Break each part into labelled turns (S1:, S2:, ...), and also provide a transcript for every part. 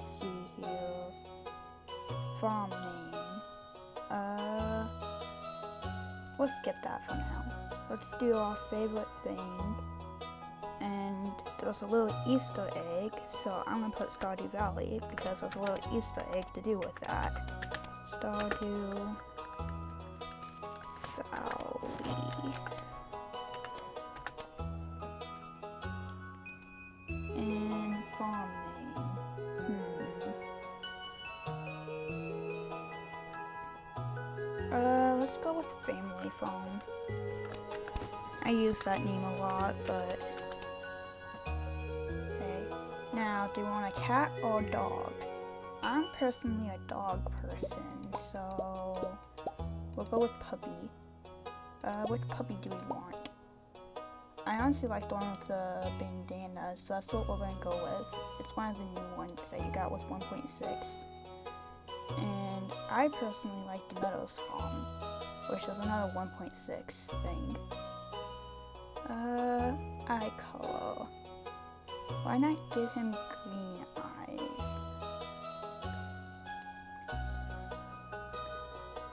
S1: Let's see here. Farm name. We'll skip that for now. Let's do our favorite thing. And there's a little Easter egg, so I'm gonna put Stardew Valley because there's a little Easter egg to do with that. Stardew Valley. And farm name. Let's go with family farm. I use that name a lot, but hey. Now, do you want a cat or a dog? I'm personally a dog person, so we'll go with puppy. Which puppy do we want? I honestly like the one with the bandanas, so that's what we're gonna go with. It's one of the new ones that you got with 1.6. And I personally like the Meadows Farm, which is another 1.6 thing. Eye color. Why not give him green eyes?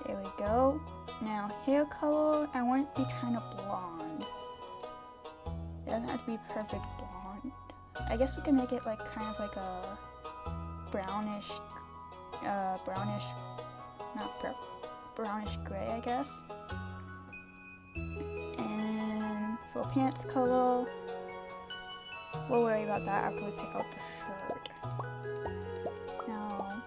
S1: There we go. Now, hair color, I want it to be kind of blonde. It doesn't have to be perfect blonde. I guess we can make it like kind of like a brownish gray, I guess. And for pants color, we'll worry about that after we pick out the shirt. Now,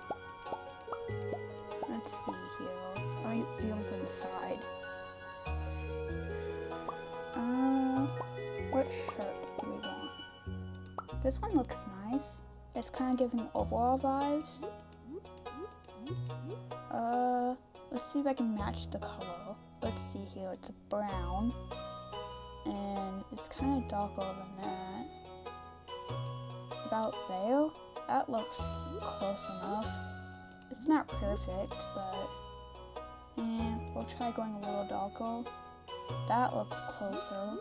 S1: let's see here. Let me view them from the side. What shirt do we want? This one looks nice. It's kind of giving overall vibes. Let's see if I can match the color. Let's see here, it's a brown, and it's kind of darker than that. About there, that looks close enough. It's not perfect, but we'll try going a little darker. That looks closer.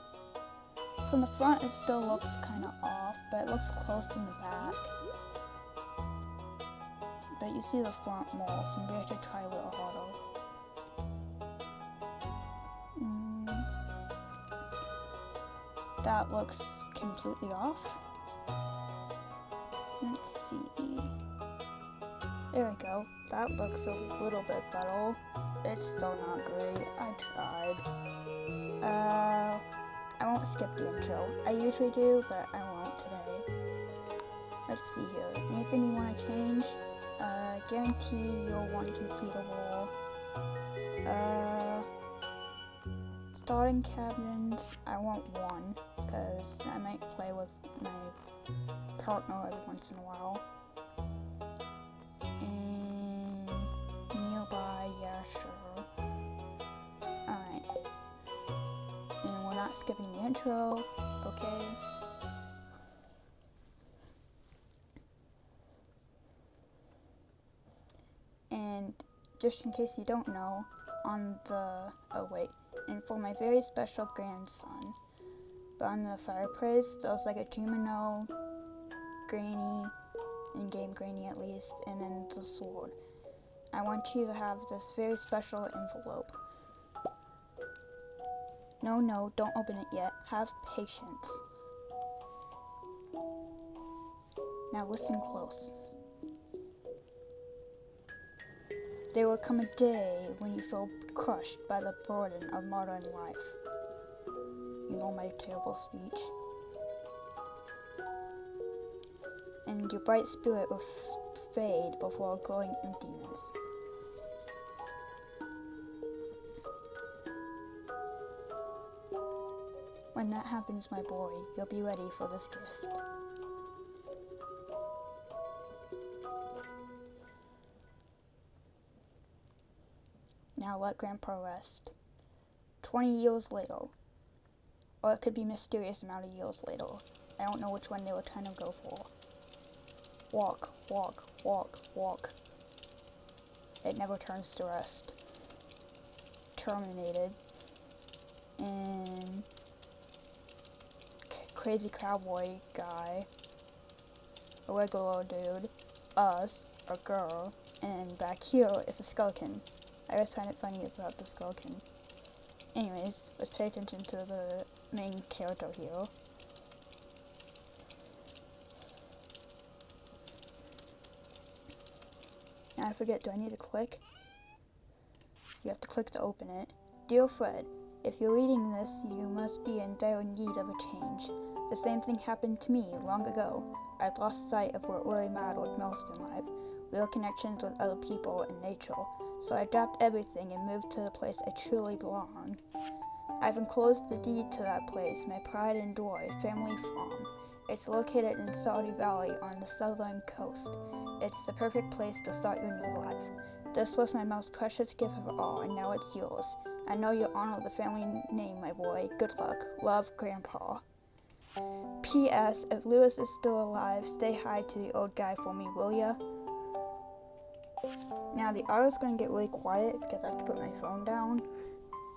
S1: From the front, it still looks kind of off, but it looks close in the back. But you see the front more, so maybe I should try a little harder. That looks completely off. Let's see. There we go. That looks a little bit better. It's still not great. I tried. I won't skip the intro. I usually do, but I won't today. Let's see here. Anything you want to change? Guarantee you'll want completable. Starting cabins, I want one, because I might play with my partner every once in a while. And nearby, yeah, sure. Alright. And we're not skipping the intro, okay? And just in case you don't know, and for my very special grandson, but on the fireplace, there was like a Jimino, Granny, in-game Granny at least, and then the sword. I want you to have this very special envelope. No, don't open it yet. Have patience. Now listen close. There will come a day when you feel crushed by the burden of modern life. You know my terrible speech. And your bright spirit will fade before a glowing emptiness. When that happens, my boy, you'll be ready for this gift. Now let Grandpa rest. 20 years later. Or it could be mysterious amount of years later. I don't know which one they were trying to go for. Walk, walk, walk, walk. It never turns to rest. Terminated. And crazy cowboy guy. A regular dude. us, a girl, and back here is a skeleton. I always find it funny about the skeleton. Anyways, let's pay attention to the main character here. Now I forget, do I need to click? You have to click to open it. Dear Fred, if you're reading this, you must be in dire need of a change. The same thing happened to me long ago. I'd lost sight of what really mattered most in life, real connections with other people and nature. So I dropped everything and moved to the place I truly belong. I've enclosed the deed to that place, my pride and joy, family farm. It's located in Stardew Valley on the southern coast. It's the perfect place to start your new life. This was my most precious gift of all, and now it's yours. I know you'll honor the family name, my boy. Good luck. Love, Grandpa. P.S. If Lewis is still alive, say hi to the old guy for me, will ya? Now the audio's going to get really quiet because I have to put my phone down.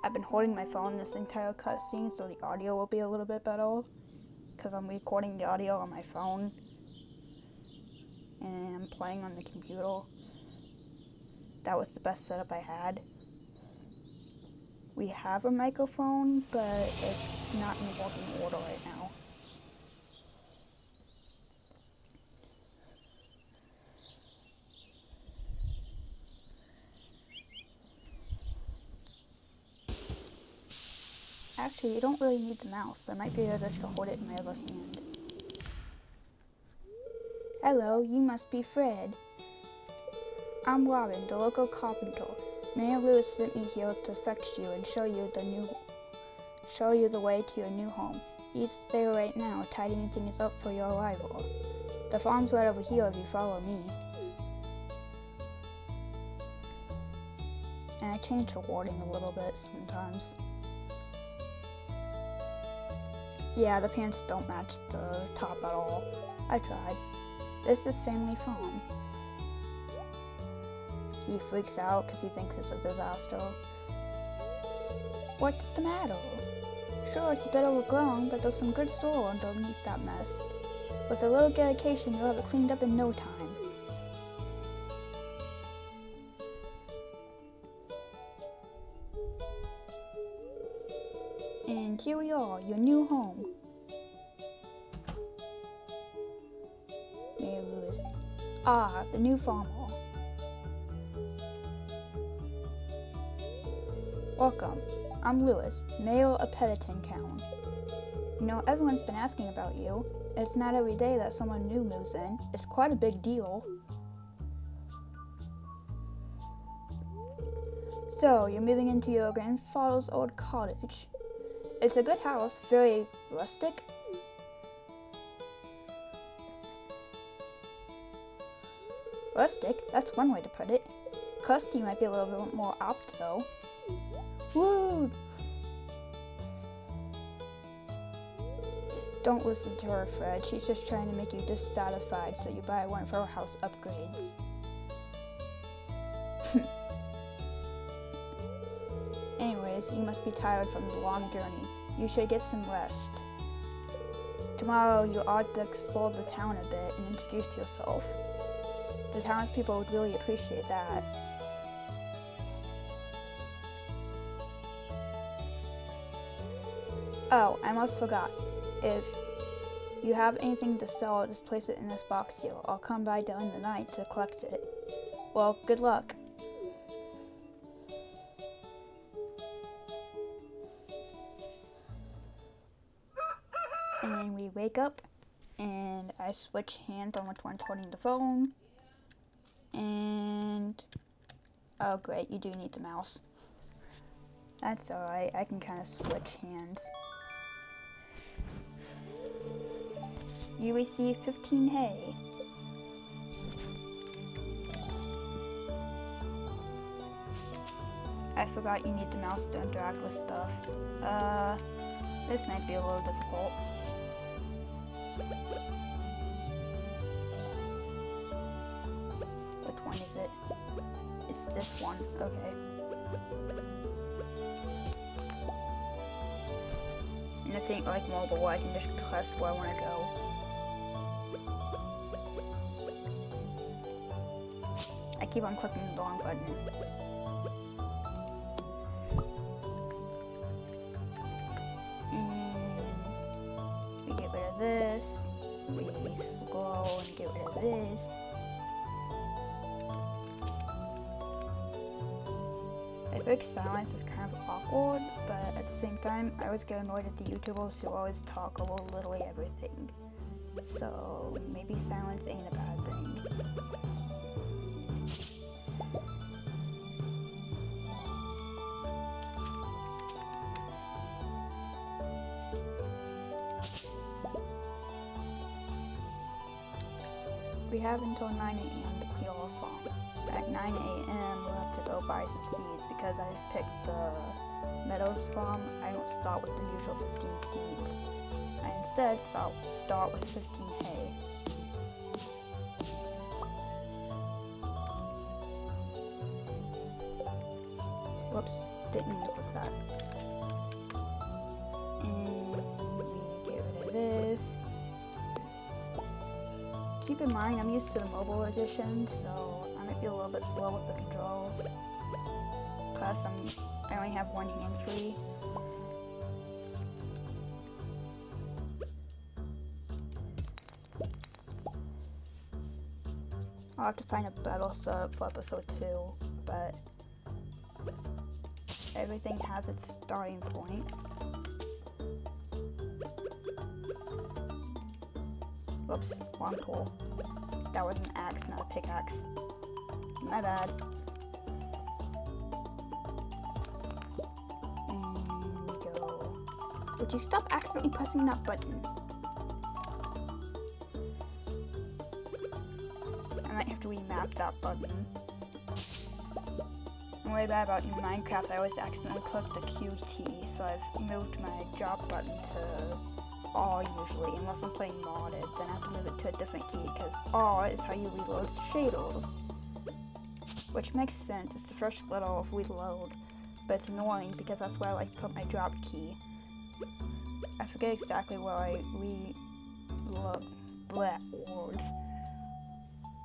S1: I've been holding my phone this entire cutscene, so the audio will be a little bit better. Because I'm recording the audio on my phone. And I'm playing on the computer. That was the best setup I had. We have a microphone, but it's not in working order right now. Actually, you don't really need the mouse. I might be able to just hold it in my other hand. Hello, you must be Fred. I'm Robin, the local carpenter. Mayor Lewis sent me here to fetch you and show you the way to your new home. He's there right now, tidying things up for your arrival. The farm's right over here if you follow me. And I change the wording a little bit sometimes. Yeah, the pants don't match the top at all. I tried. This is Family Farm. He freaks out because he thinks it's a disaster. What's the matter? Sure, it's a bit overgrown, but there's some good soil underneath that mess. With a little dedication, you'll have it cleaned up in no time. And here we are, your new home. Mayor Lewis. Ah, the new farmer. Welcome. I'm Lewis, Mayor of Pettiton Town. You know, everyone's been asking about you. It's not every day that someone new moves in. It's quite a big deal. So, you're moving into your grandfather's old cottage. It's a good house, very rustic. Rustic? That's one way to put it. Crusty might be a little bit more apt, though. Woo! Don't listen to her, Fred. She's just trying to make you dissatisfied so you buy one of her house upgrades. Anyways, you must be tired from the long journey. You should get some rest. Tomorrow, you ought to explore the town a bit and introduce yourself. The townspeople would really appreciate that. Oh, I almost forgot. If you have anything to sell, just place it in this box here. I'll come by during the night to collect it. Well, good luck. And we wake up, and I switch hands on which one's holding the phone. And oh great, you do need the mouse. That's alright, I can kind of switch hands. You receive 15 hay. I forgot you need the mouse to interact with stuff. This might be a little difficult. Which one is it? It's this one. Okay. And this ain't like mobile, I can just press where I want to go. keep on clicking the wrong button. And we get rid of this. We scroll and get rid of this. I think silence is kind of awkward, but at the same time, I always get annoyed at the YouTubers who always talk over literally everything. So maybe silence ain't a bad thing. We have until 9 a.m. to clear our farm. At 9 a.m. we'll have to go buy some seeds because I've picked the Meadows farm. I don't start with the usual 15 seeds. I instead start with 15 hay. Whoops, didn't mean to click that. And we get rid of this. Keep in mind, I'm used to the mobile edition, so I might be a little bit slow with the controls. Plus, I only have one hand free. I'll have to find a better setup for episode 2, but everything has its starting point. Whoops, wrong tool. That was an axe, not a pickaxe. My bad. And we go. Would you stop accidentally pressing that button? I might have to remap that button. The way bad about in Minecraft, I always accidentally click the QT, so I've moved my drop button to R usually, unless I'm playing modded, then I have to move it to a different key, because R is how you reload shaders. Which makes sense, it's the first letter of reload, but it's annoying because that's where I like to put my drop key. I forget exactly where I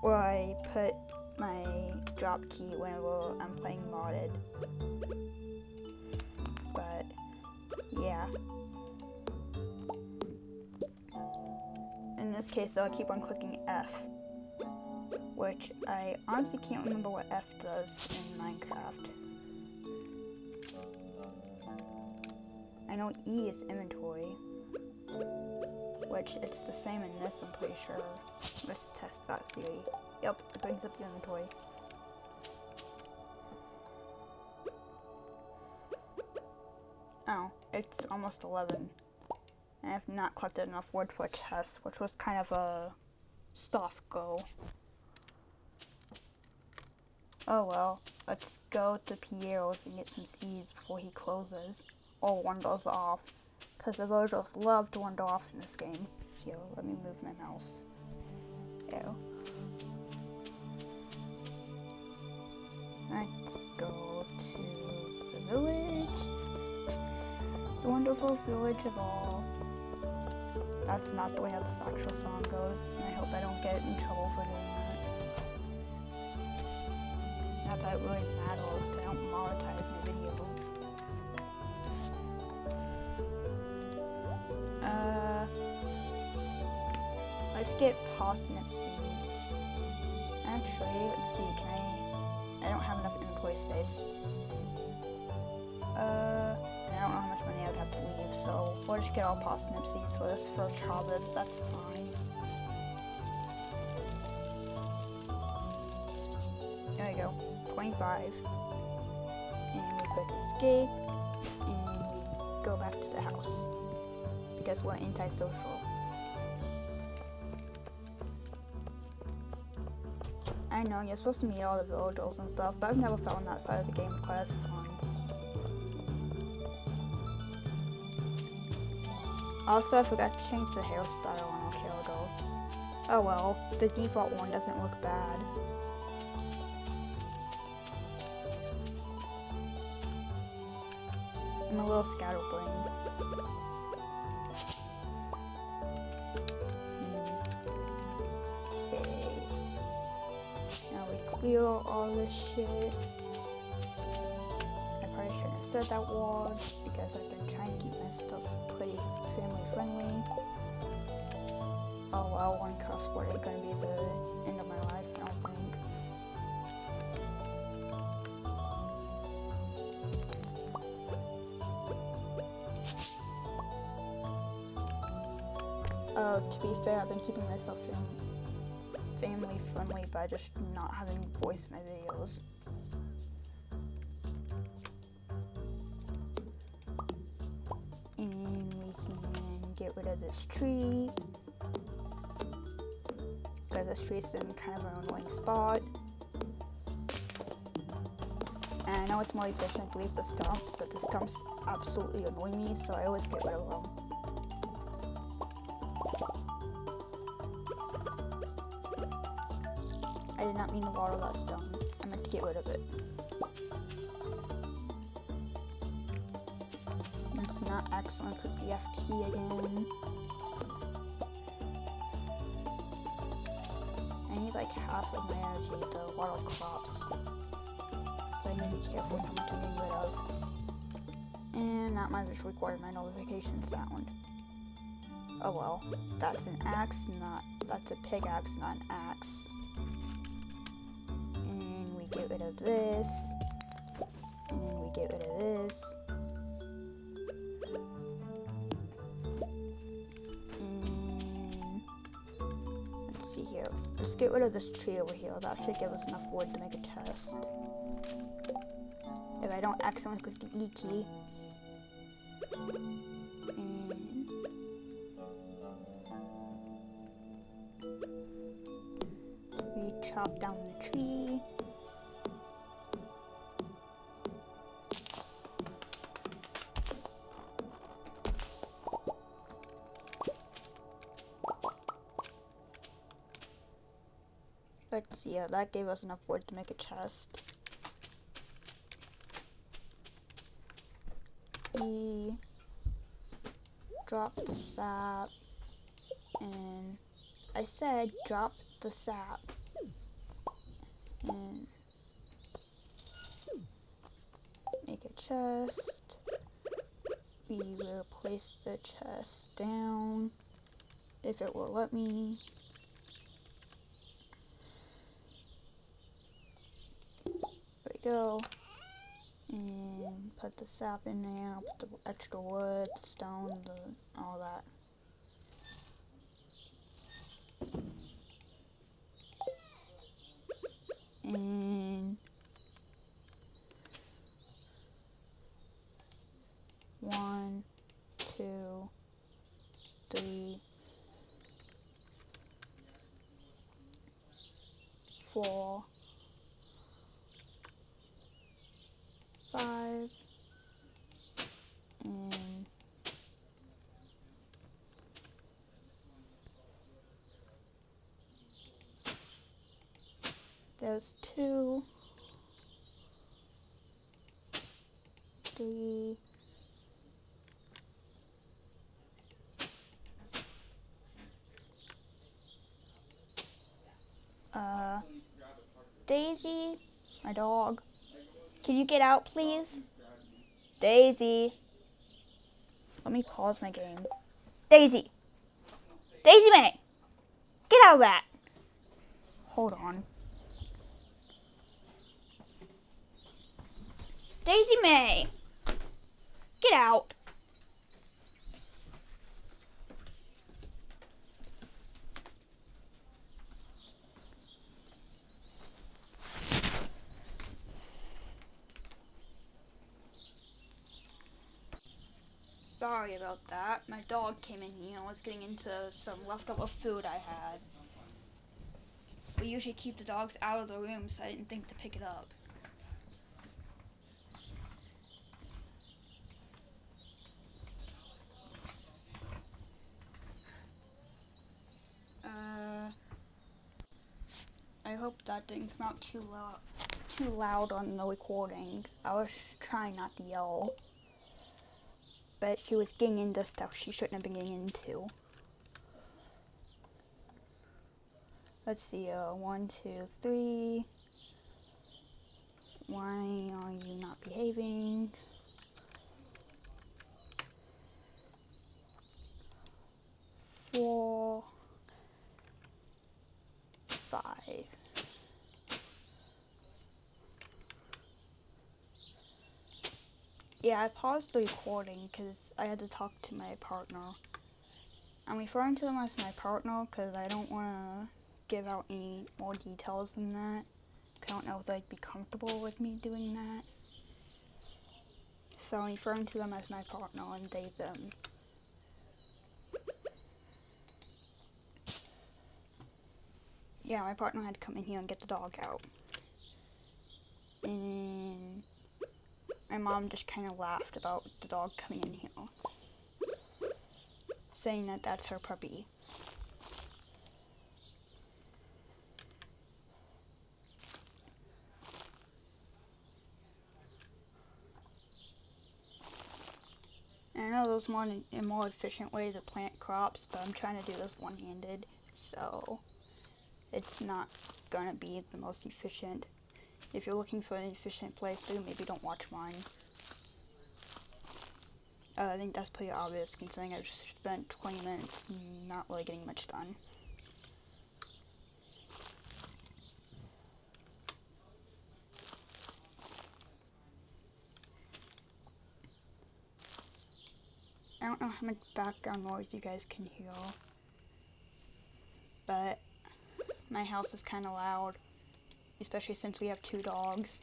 S1: where I put my drop key whenever I'm playing modded. But yeah. In this case, I'll keep on clicking F, which I honestly can't remember what F does in Minecraft. I know E is inventory, which it's the same in this, I'm pretty sure. Let's test that theory. Yep, it brings up your inventory. Oh, it's almost 11. I have not collected enough wood for a chest, which was kind of a soft go. Oh well, let's go to Piero's and get some seeds before he closes, or wanders off, because the villagers love to wander off in this game. Here, let me move my mouse. There. Let's go to the village. The wonderful village of all. That's not the way how this actual song goes, and I hope I don't get in trouble for doing that. Not that it really matters, because I don't monetize my videos. Let's get parsnip seeds. Actually, let's see, I don't have enough inventory space. And I don't know how much money I would have to leave, so we'll just get all parsnip seeds for this first harvest, that's fine. There we go, 25. And we click escape, and we go back to the house. Because we're antisocial. I know, you're supposed to meet all the villagers and stuff, but I've never felt on that side of the game quite as fun. Also, I forgot to change the hairstyle on Okilgo. Oh well, the default one doesn't look bad. I'm a little scatterbrained. Okay. Now we steal all this shit. I probably shouldn't have said that word because I've been trying to keep my stuff pretty family friendly. Oh well, one cuss word is gonna be the end of my life, I don't think. To be fair, I've been keeping myself family friendly by just not having voice in my videos. And we can get rid of this tree, because this tree's in kind of an annoying spot. And I know it's more efficient to leave the stumps, but the stumps absolutely annoy me, so I always get rid of them. I did not mean to water that stone. I meant to get rid of it. It's not excellent. Click the F key again. I need like half of my energy to water crops. So I need to be careful with how much I'm getting rid of. And that might just record my notification sound. Oh well. That's an axe, that's a pickaxe, not an axe. Get rid of this, and then we get rid of this, and let's see here, let's get rid of this tree over here. That should give us enough wood to make a chest, if I don't accidentally click the E key. And we chop down the tree. Let's see, that gave us enough wood to make a chest. We drop the sap, and I said drop the sap, and make a chest. We will place the chest down, if it will let me. Go and put the sap in there, put the extra wood, the stone, all that. And 1, 2, 3, 4, 5, and there's 2, 3, Daisy, my dog. Can you get out, please? Daisy. Let me pause my game. Daisy. Daisy May. Get out of that. Hold on. Daisy May. Get out. Sorry about that. My dog came in here and was getting into some leftover food I had. We usually keep the dogs out of the room, so I didn't think to pick it up. I hope that didn't come out too loud on the recording. I was trying not to yell. But she was getting into stuff she shouldn't have been getting into. Let's see, 1, 2, 3, Why are you not behaving? 4, 5. Yeah, I paused the recording because I had to talk to my partner. I'm referring to them as my partner because I don't want to give out any more details than that. I don't know if they'd be comfortable with me doing that. So I'm referring to them as my partner and they, them. Yeah, my partner had to come in here and get the dog out. And my mom just kind of laughed about the dog coming in here, saying that that's her puppy. And I know there's a more efficient way to plant crops, but I'm trying to do this one-handed, so it's not gonna be the most efficient. If you're looking for an efficient playthrough, maybe don't watch mine. I think that's pretty obvious considering I've just spent 20 minutes not really getting much done. I don't know how much background noise you guys can hear, but my house is kind of loud, especially since we have 2 dogs.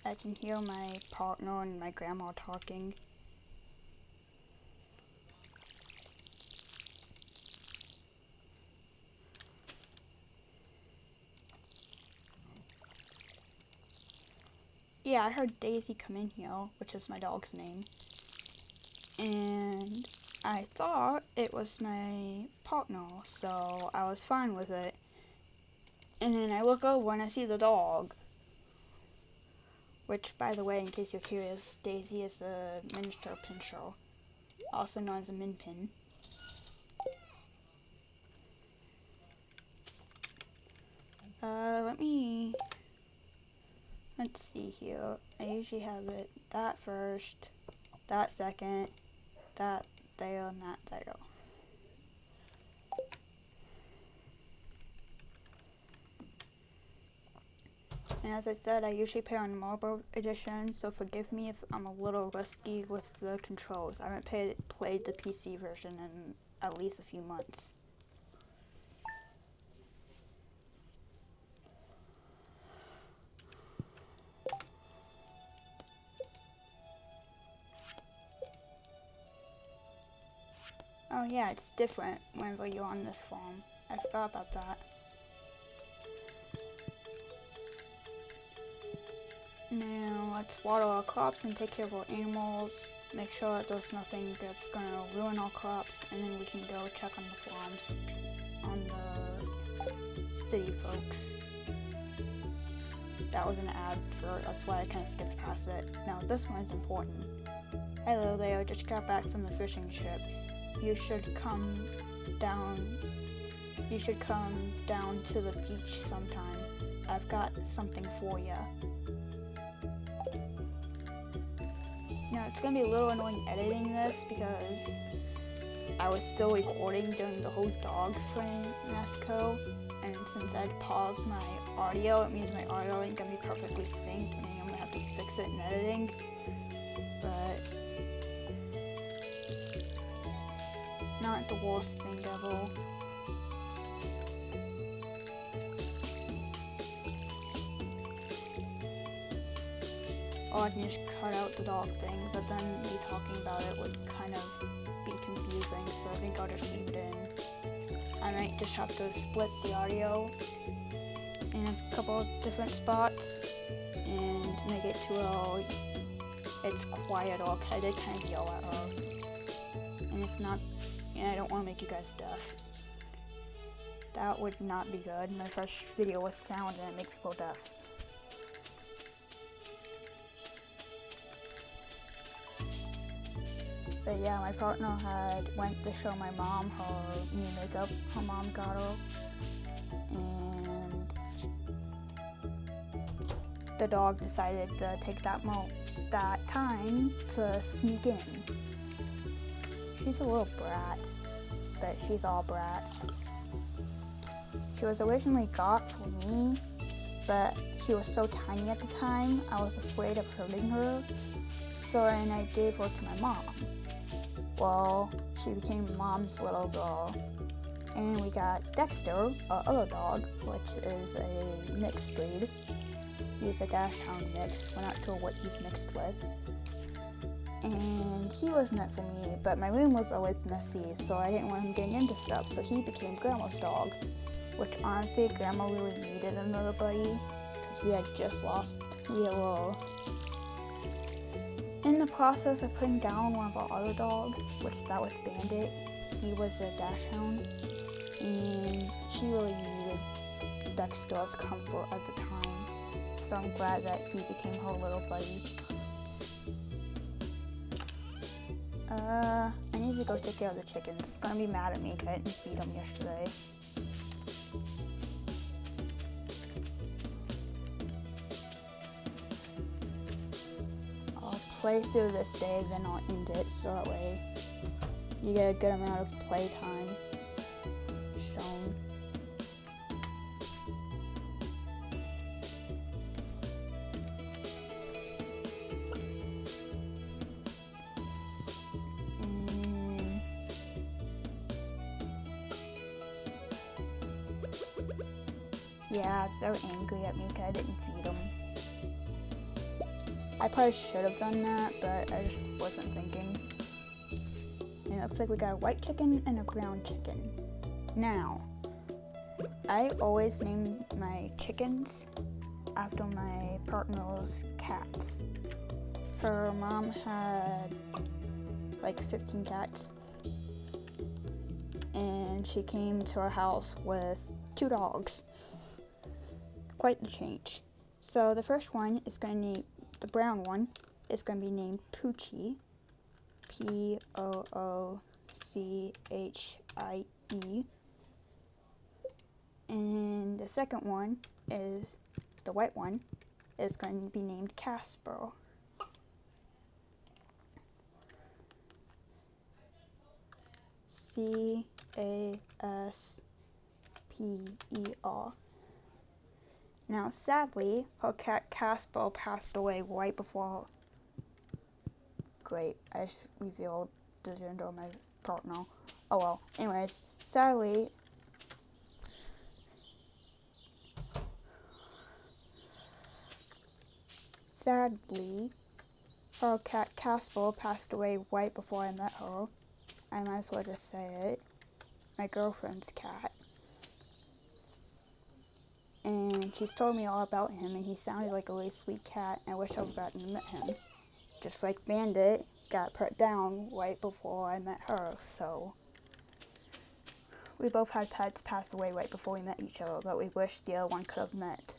S1: I can hear my partner and my grandma talking. Yeah, I heard Daisy come in here, which is my dog's name. And I thought it was my partner, so I was fine with it. And then I look over and I see the dog. Which, by the way, in case you're curious, Daisy is a miniature pinscher, also known as a min pin. Let's see here. I usually have it that first, that second, that there, and that there. And as I said, I usually play on mobile edition, so forgive me if I'm a little rusty with the controls. I haven't played the PC version in at least a few months. Oh yeah, it's different whenever you're on this farm. I forgot about that. Now let's water our crops and take care of our animals. Make sure that there's nothing that's gonna ruin our crops, and then we can go check on the farms, on the city folks. That was an ad for, that's why I kind of skipped past it. Now this one is important. Hello there, just got back from the fishing trip. You should come down to the beach sometime. I've got something for ya. Now it's gonna be a little annoying editing this because I was still recording during the whole dog fiasco, and since I'd paused my audio, it means my audio ain't gonna be perfectly synced, and I'm gonna have to fix it in editing. But not the worst thing ever. Or I can just cut out the dog thing, but then me talking about it would kind of be confusing, so I think I'll just leave it in. I might just have to split the audio in a couple of different spots and make it to where it's quiet, or I did kind of yell at her. And it's not, and I don't want to make you guys deaf. That would not be good. My first video was sound and it made people deaf. But yeah, my partner had went to show my mom her new makeup her mom got her, and the dog decided to take that time to sneak in. She's a little brat, but she's all brat. She was originally got for me, but she was so tiny at the time, I was afraid of hurting her, and I gave her to my mom. Well, she became mom's little girl, and we got Dexter, our other dog, which is a mixed breed. He's a Dachshund mix, we're not sure what he's mixed with. And he was meant for me, but my room was always messy, so I didn't want him getting into stuff, so he became Grandma's dog, which honestly, Grandma really needed another buddy, because we had just lost Willow. In the process of putting down one of our other dogs, which that was Bandit, he was a Dachshund, and she really needed Dexter's comfort at the time, so I'm glad that he became her little buddy. I need to go take care of the chickens. It's gonna be mad at me because I didn't feed them yesterday. I'll play through this day, then I'll end it, so that way you get a good amount of playtime shown. Yeah, they're angry at me because I didn't feed them. I probably should have done that, but I just wasn't thinking. And it looks like we got a white chicken and a brown chicken. Now, I always name my chickens after my partner's cats. Her mom had like 15 cats, and she came to our house with 2 dogs. Quite the change. So the first one is going to name, the brown one is going to be named Poochie, Poochie, and the second one is, the white one, is going to be named Casper. Casper. Now, sadly, her cat Casper passed away right before. Great, I just revealed the gender of my partner. Oh well. Anyways, sadly, her cat Casper passed away right before I met her. I might as well just say it. My girlfriend's cat. And she's told me all about him, and he sounded like a really sweet cat, and I wish I would have gotten to meet him. Just like Bandit got put down right before I met her, so we both had pets pass away right before we met each other, but we wish the other one could have met.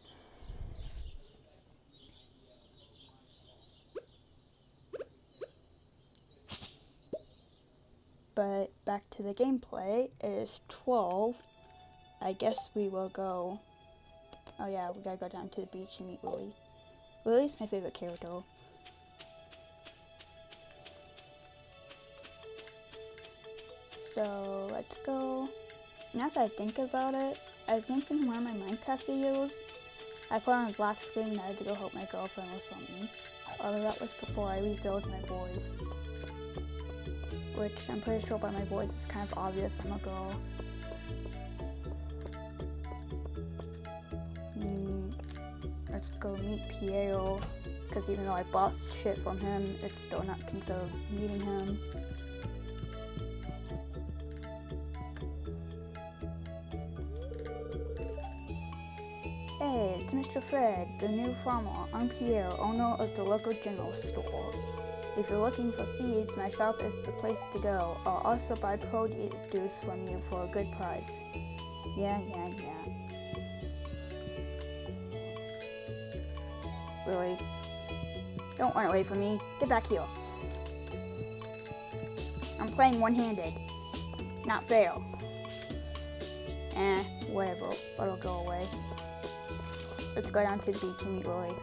S1: But back to the gameplay, it is 12. I guess we will go. Oh yeah, we gotta go down to the beach and meet Willie. Willie's my favorite character. So let's go. Now that I think about it, I think in one of my Minecraft videos, I put on a black screen and I had to go help my girlfriend or something. Although that was before I refilled my voice. Which I'm pretty sure by my voice it's kind of obvious I'm a girl. Let's go meet Piero, because even though I bought shit from him, it's still not considered meeting him. Hey, it's Mr. Fred, the new farmer. I'm Pierre, owner of the local general store. If you're looking for seeds, my shop is the place to go. I'll also buy produce from you for a good price. Yeah. Really? Don't run away from me. Get back here. playing one-handed. Not fair. Whatever. It'll go away. Let's go down to the beach immediately.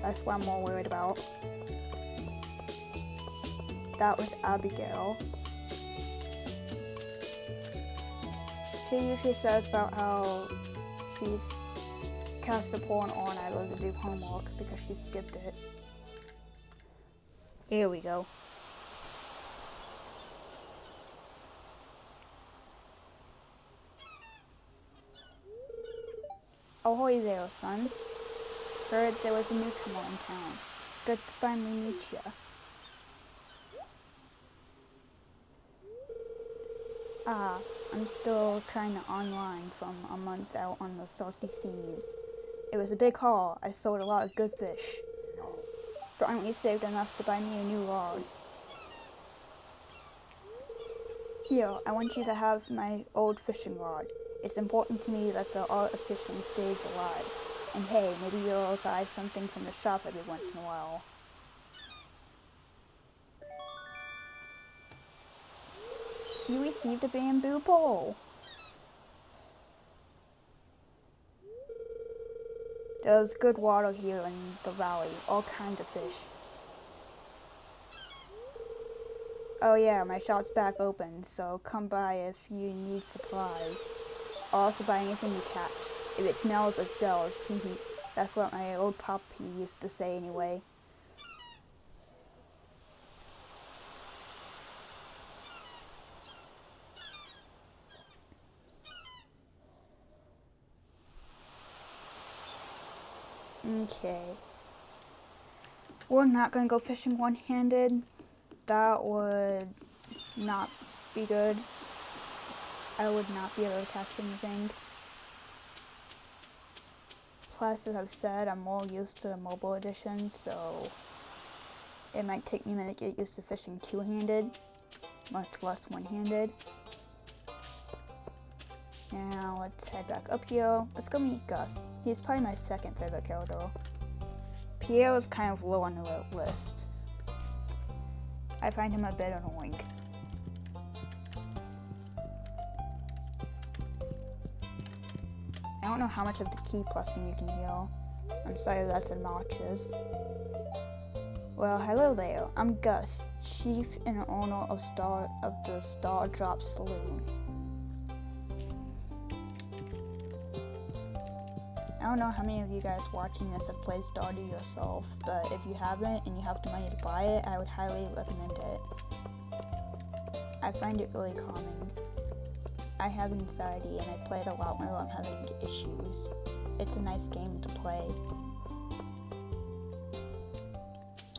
S1: That's what I'm more worried about. That was Abigail. She usually says about how she's cast a porn on I love to do homework because she skipped it. Here we go. Ahoy there, son. Heard there was a newcomer in town. Good to finally meet ya. I'm still trying to online from a month out on the salty seas. It was a big haul. I sold a lot of good fish. Finally saved enough to buy me a new rod. Here, I want you to have my old fishing rod. It's important to me that the art of fishing stays alive. And hey, maybe you'll buy something from the shop every once in a while. You received a bamboo pole. There's good water here in the valley, all kinds of fish. Oh yeah, my shop's back open, so come by if you need supplies. I'll also buy anything you catch. If it smells, it sells. Hehe. That's what my old puppy used to say anyway. Okay. We're not gonna go fishing one-handed. That would not be good. I would not be able to catch anything. Plus, as I've said, I'm more used to the mobile edition, so it might take me a minute to get used to fishing two-handed, much less one-handed. Now, let's head back up here. Let's go meet Gus. He's probably my second favorite character. Pierre is kind of low on the list. I find him a bit annoying. I don't know how much of the key pressing you can hear. I'm sorry if that's obnoxious. Well, hello there. I'm Gus, chief and owner of the Stardrop Saloon. I don't know how many of you guys watching this have played Stardew yourself, but if you haven't and you have the money to buy it, I would highly recommend it. I find it really calming. I have anxiety and I play it a lot when I'm having issues. It's a nice game to play.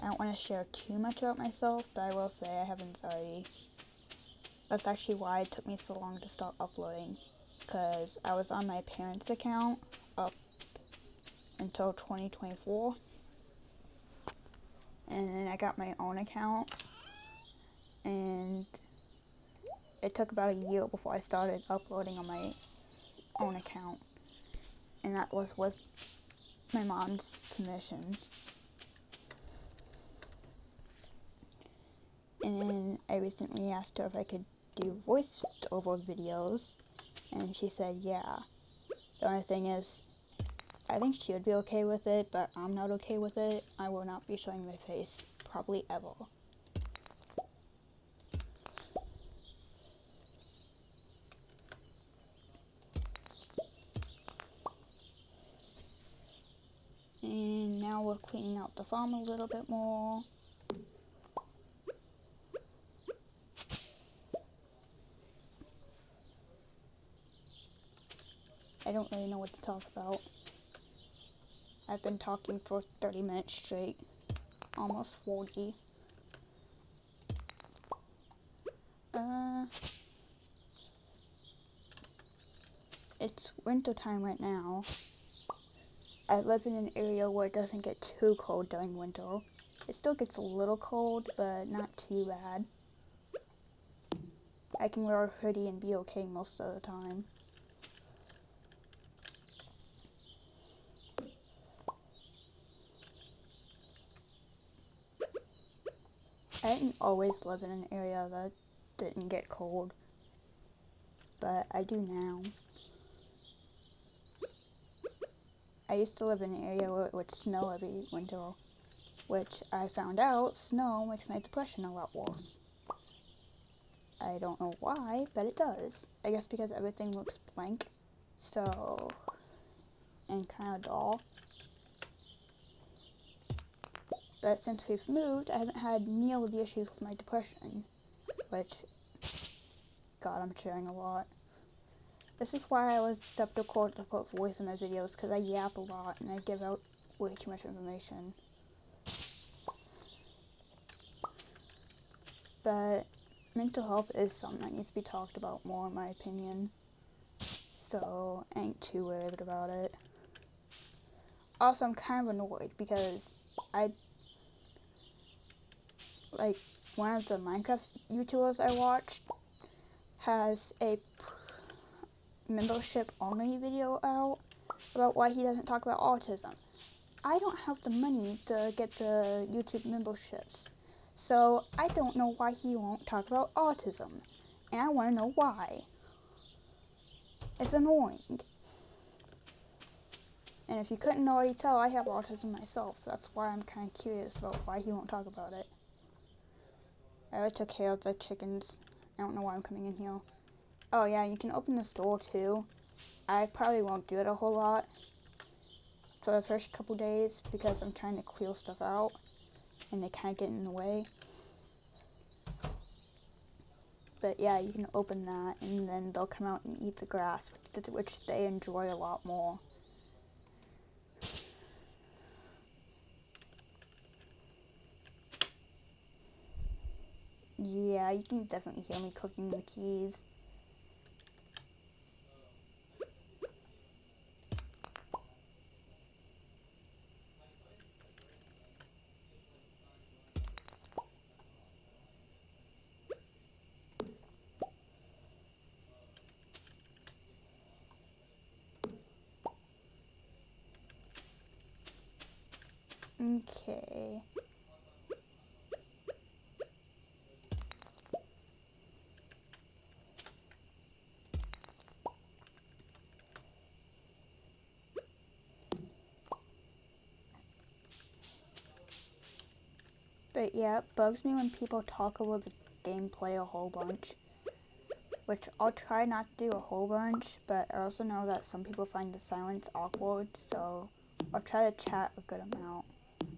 S1: I don't want to share too much about myself, but I will say I have anxiety. That's actually why it took me so long to start uploading, because I was on my parents' account up until 2024, and then I got my own account, and it took about a year before I started uploading on my own account, and that was with my mom's permission. And I recently asked her if I could do voice-over videos, and she said yeah. The only thing is, I think she would be okay with it, but I'm not okay with it. I will not be showing my face, probably ever. And now we're cleaning out the farm a little bit more. I don't really know what to talk about. I've been talking for 30 minutes straight. Almost 40. It's winter time right now. I live in an area where it doesn't get too cold during winter. It still gets a little cold, but not too bad. I can wear a hoodie and be okay most of the time. I didn't always live in an area that didn't get cold, but I do now. I used to live in an area where it would snow every winter, which I found out snow makes my depression a lot worse. I don't know why, but it does. I guess because everything looks blank, so, and kind of dull. But since we've moved, I haven't had nearly the issues with my depression, which, God, I'm sharing a lot. This is why I was skeptical to put voice in my videos, because I yap a lot and I give out way too much information. But mental health is something that needs to be talked about more, in my opinion. So, I ain't too worried about it. Also, I'm kind of annoyed because one of the Minecraft YouTubers I watched has a membership only video out about why he doesn't talk about autism. I don't have the money to get the YouTube memberships, so I don't know why he won't talk about autism, and I want to know why. It's annoying. And if you couldn't already tell, I have autism myself. That's why I'm kind of curious about why he won't talk about it. I already took care of the chickens. I don't know why I'm coming in here. Oh yeah, you can open this door too. I probably won't do it a whole lot for the first couple days because I'm trying to clear stuff out and they kind of get in the way. But yeah, you can open that and then they'll come out and eat the grass, which they enjoy a lot more. Yeah, you can definitely hear me cooking the keys. Okay. But yeah, it bugs me when people talk over the gameplay a whole bunch. Which I'll try not to do a whole bunch, but I also know that some people find the silence awkward, so I'll try to chat a good amount,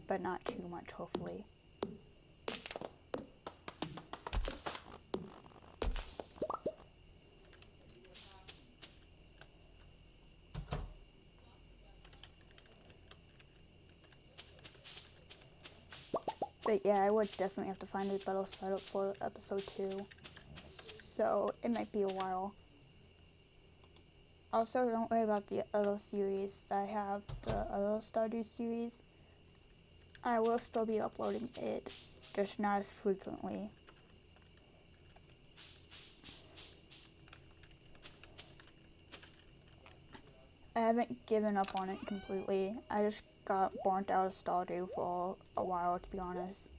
S1: but not too much, hopefully. But yeah, I would definitely have to find a better setup for episode 2, so it might be a while. Also, don't worry about the other series I have, the other Stardew series. I will still be uploading it, just not as frequently. I haven't given up on it completely. I just got burnt out of Stardew for a while, to be honest.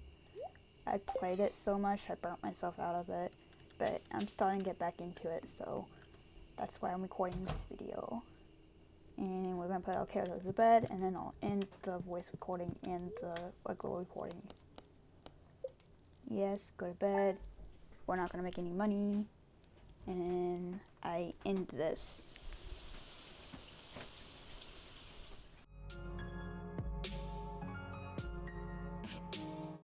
S1: I played it so much, I burnt myself out of it. But I'm starting to get back into it, so that's why I'm recording this video. And we're going to put our characters to bed, and then I'll end the voice recording and the regular recording. Yes, go to bed. We're not going to make any money. And I end this.